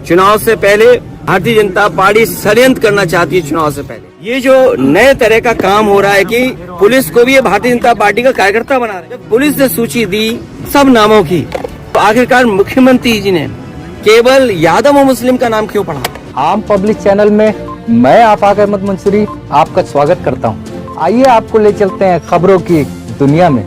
चुनाव से पहले भारतीय जनता पार्टी षड्यंत्र करना चाहती है। चुनाव से पहले ये जो नए तरह का काम हो रहा है कि पुलिस को भी ये भारतीय जनता पार्टी का कार्यकर्ता बना रहे हैं। पुलिस ने सूची दी सब नामों की, तो आखिरकार मुख्यमंत्री जी ने केवल यादव और मुस्लिम का नाम क्यों पढ़ा? आम पब्लिक चैनल में मैं आफाक अहमद मंसूरी आपका स्वागत करता हूं। आइए आपको ले चलते हैं खबरों की दुनिया में।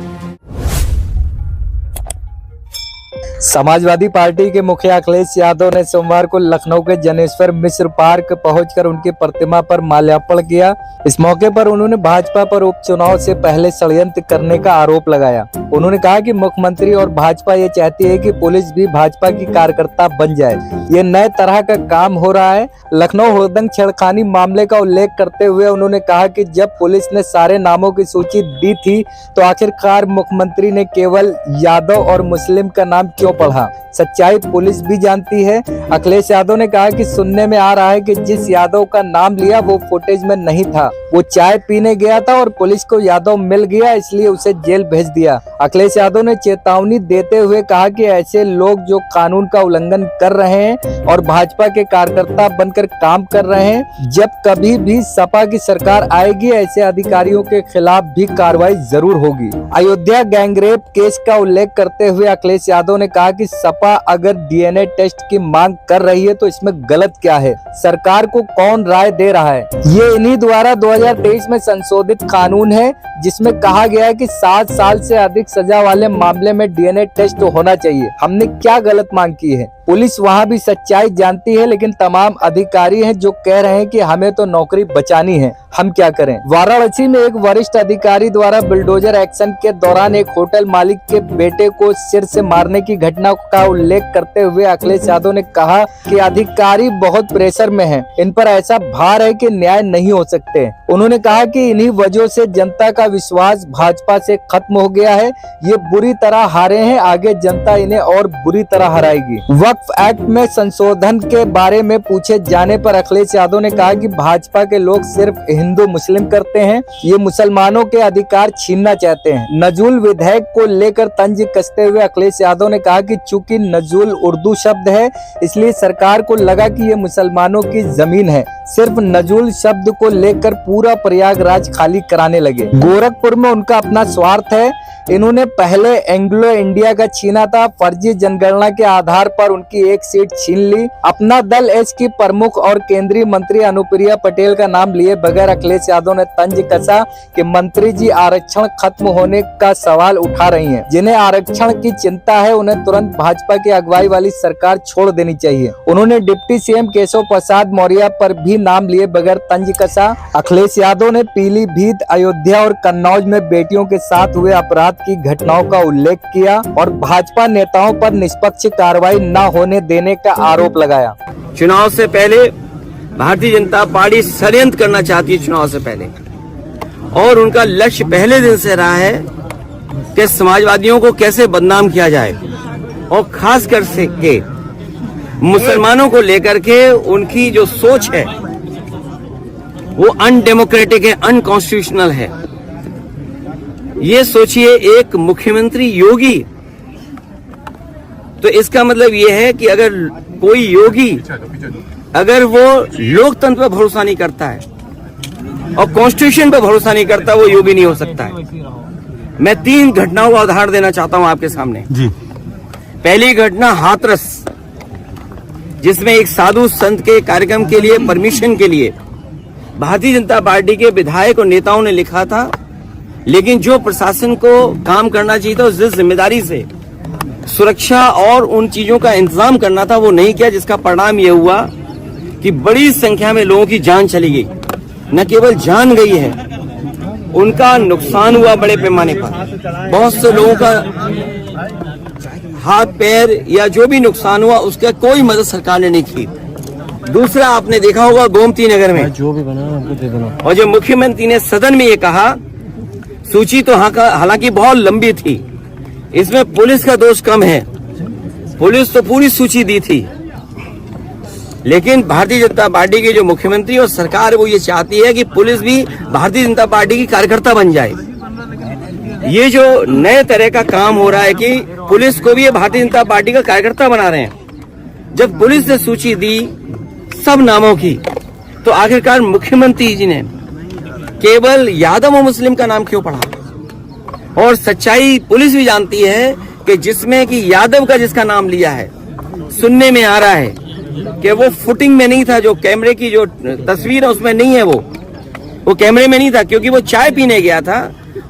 समाजवादी पार्टी के मुखिया अखिलेश यादव ने सोमवार को लखनऊ के जनेश्वर मिश्र पार्क पहुंचकर उनकी प्रतिमा पर माल्यार्पण किया। इस मौके पर उन्होंने भाजपा पर उपचुनाव से पहले षड्यंत्र करने का आरोप लगाया। उन्होंने कहा कि मुख्यमंत्री और भाजपा ये चाहती है कि पुलिस भी भाजपा की कार्यकर्ता बन जाए। ये नए तरह का काम हो रहा है। लखनऊ हुड़दंग छेड़खानी मामले का उल्लेख करते हुए उन्होंने कहा कि जब पुलिस ने सारे नामों की सूची दी थी तो आखिरकार मुख्यमंत्री ने केवल यादव और मुस्लिम का नाम क्यों पढ़ा? सच्चाई पुलिस भी जानती है। अखिलेश यादव ने कहा कि सुनने में आ रहा है कि जिस यादव का नाम लिया वो फुटेज में नहीं था। वो चाय पीने गया था और पुलिस को यादव मिल गया, इसलिए उसे जेल भेज दिया। अखिलेश यादव ने चेतावनी देते हुए कहा कि ऐसे लोग जो कानून का उल्लंघन कर रहे हैं और भाजपा के कार्यकर्ता बनकर काम कर रहे हैं, जब कभी भी सपा की सरकार आएगी ऐसे अधिकारियों के खिलाफ भी कार्रवाई जरूर होगी। अयोध्या गैंगरेप केस का उल्लेख करते हुए अखिलेश यादव ने कहा कि सपा अगर डीएनए टेस्ट की मांग कर रही है तो इसमें गलत क्या है? सरकार को कौन राय दे रहा है? ये इन्हीं द्वारा 2023 में संशोधित कानून है जिसमें कहा गया है कि 7 साल से अधिक सजा वाले मामले में डीएनए टेस्ट होना चाहिए। हमने क्या गलत मांग की है? पुलिस वहाँ भी सच्चाई जानती है, लेकिन तमाम अधिकारी हैं जो कह रहे हैं कि हमें तो नौकरी बचानी है, हम क्या करें? वाराणसी में एक वरिष्ठ अधिकारी द्वारा बुलडोजर एक्शन के दौरान एक होटल मालिक के बेटे को सिर से मारने की घटना का उल्लेख करते हुए अखिलेश यादव ने कहा कि अधिकारी बहुत प्रेशर में हैं, इन पर ऐसा भार है कि न्याय नहीं हो सकते। उन्होंने कहा कि इन्हीं वजह से जनता का विश्वास भाजपा से खत्म हो गया है। ये बुरी तरह हारे हैं, आगे जनता इन्हें और बुरी तरह हराएगी। वक्फ एक्ट में संशोधन के बारे में पूछे जाने पर अखिलेश यादव ने कहा कि भाजपा के लोग सिर्फ हिंदू मुस्लिम करते हैं, ये मुसलमानों के अधिकार छीनना चाहते हैं। नजूल विधेयक को लेकर तंज कसते हुए अखिलेश यादव ने कहा कि चूंकि नजूल उर्दू शब्द है इसलिए सरकार को लगा कि ये मुसलमानों की जमीन है। सिर्फ नजूल शब्द को लेकर पूरा प्रयागराज खाली कराने लगे। गोरखपुर में उनका अपना स्वार्थ है। इन्होंने पहले एंग्लो इंडिया का छीना था, फर्जी जनगणना के आधार पर उनकी एक सीट छीन ली। अपना दल एस की प्रमुख और केंद्रीय मंत्री अनुप्रिया पटेल का नाम लिए बगैर अखिलेश यादव ने तंज कसा कि मंत्री जी आरक्षण खत्म होने का सवाल उठा रही हैं। जिन्हें आरक्षण की चिंता है उन्हें तुरंत भाजपा की अगुवाई वाली सरकार छोड़ देनी चाहिए। उन्होंने डिप्टी सीएम केशव प्रसाद मौर्य पर भी नाम लिए बगैर तंज कसा। अखिलेश यादव ने पीलीभीत, अयोध्या और कन्नौज में बेटियों के साथ हुए अपराध की घटनाओं का उल्लेख किया और भाजपा नेताओं पर निष्पक्ष कार्रवाई न होने देने का आरोप लगाया। चुनाव से पहले भारतीय जनता पार्टी षड्यंत्र करना चाहती है। चुनाव से पहले, और उनका लक्ष्य पहले दिन से रहा है कि समाजवादियों को कैसे बदनाम किया जाए, और खास कर के मुसलमानों को लेकर के उनकी जो सोच है वो अनडेमोक्रेटिक है, अनकॉन्स्टिट्यूशनल है। ये सोचिए, एक मुख्यमंत्री योगी, तो इसका मतलब ये है कि अगर कोई योगी अगर वो लोकतंत्र पर भरोसा नहीं करता है और कॉन्स्टिट्यूशन पर भरोसा नहीं करता, वो योगी नहीं हो सकता है। मैं 3 घटनाओं का उदाहरण देना चाहता हूं आपके सामने जी। पहली घटना हाथरस, जिसमें एक साधु संत के कार्यक्रम के लिए परमिशन के लिए भारतीय जनता पार्टी के विधायक और नेताओं ने लिखा था, लेकिन जो प्रशासन को काम करना चाहिए था उस जिम्मेदारी से सुरक्षा और उन चीजों का इंतजाम करना था, वो नहीं किया, जिसका परिणाम ये हुआ कि बड़ी संख्या में लोगों की जान चली गई। न केवल जान गई है, उनका नुकसान हुआ बड़े पैमाने पर। बहुत से लोगों का हाथ पैर या जो भी नुकसान हुआ उसका कोई मदद सरकार ने नहीं की। दूसरा, आपने देखा होगा गोमती नगर में जो भी बना, और जो मुख्यमंत्री ने सदन में ये कहा, सूची तो हालांकि बहुत लंबी थी, इसमें पुलिस का दोष कम है, पुलिस तो पूरी सूची दी थी, लेकिन भारतीय जनता पार्टी के जो मुख्यमंत्री और सरकार वो ये चाहती है कि पुलिस भी भारतीय जनता पार्टी की कार्यकर्ता बन जाए। ये जो नए तरह का काम हो रहा है कि पुलिस को भी ये भारतीय जनता पार्टी का कार्यकर्ता बना रहे हैं, जब पुलिस ने सूची दी सब नामों की, तो आखिरकार मुख्यमंत्री जी ने केवल यादव और मुस्लिम का नाम क्यों पढ़ा? और सच्चाई पुलिस भी जानती है कि जिसमें कि यादव का जिसका नाम लिया है, सुनने में आ रहा है कि वो फुटिंग में नहीं था, जो कैमरे की जो तस्वीर है उसमें नहीं है, वो कैमरे में नहीं था, क्योंकि वो चाय पीने गया था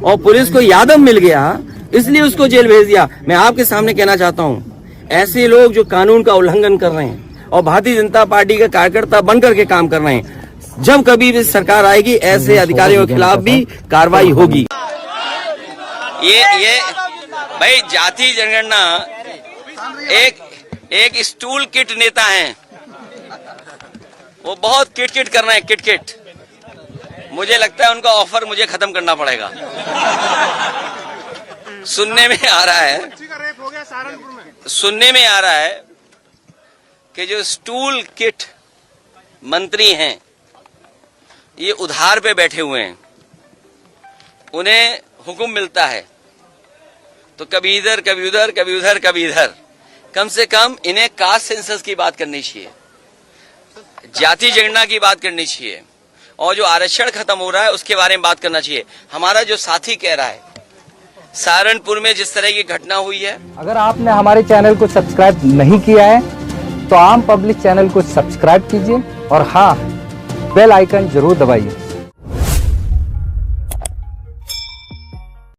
और पुलिस को यादव मिल गया, इसलिए उसको जेल भेज दिया। मैं आपके सामने कहना चाहता हूं, ऐसे लोग जो कानून का उल्लंघन कर रहे हैं और भारतीय जनता पार्टी के कार्यकर्ता बनकर के काम कर रहे हैं, जब कभी भी सरकार आएगी ऐसे अधिकारियों के खिलाफ भी कार्रवाई होगी। ये भाई जाति जनगणना एक स्टूल किट नेता हैं, वो बहुत किट कर रहे हैं, किट। मुझे लगता है उनका ऑफर मुझे खत्म करना पड़ेगा। सुनने में आ रहा है कि जो स्टूल किट मंत्री हैं ये उधार पे बैठे हुए हैं, उन्हें हुक्म मिलता है तो कभी इधर कभी उधर, कभी उधर कभी इधर। कम से कम इन्हें कास्ट सेंसस की बात करनी चाहिए, जाति जनगणना की बात करनी चाहिए, और जो आरक्षण खत्म हो रहा है उसके बारे में बात करना चाहिए। हमारा जो साथी कह रहा है सहारनपुर में जिस तरह की घटना हुई है। अगर आपने हमारे चैनल को सब्सक्राइब नहीं किया है तो आम पब्लिक चैनल को सब्सक्राइब कीजिए और हाँ, बेल आइकन जरूर दबाइए।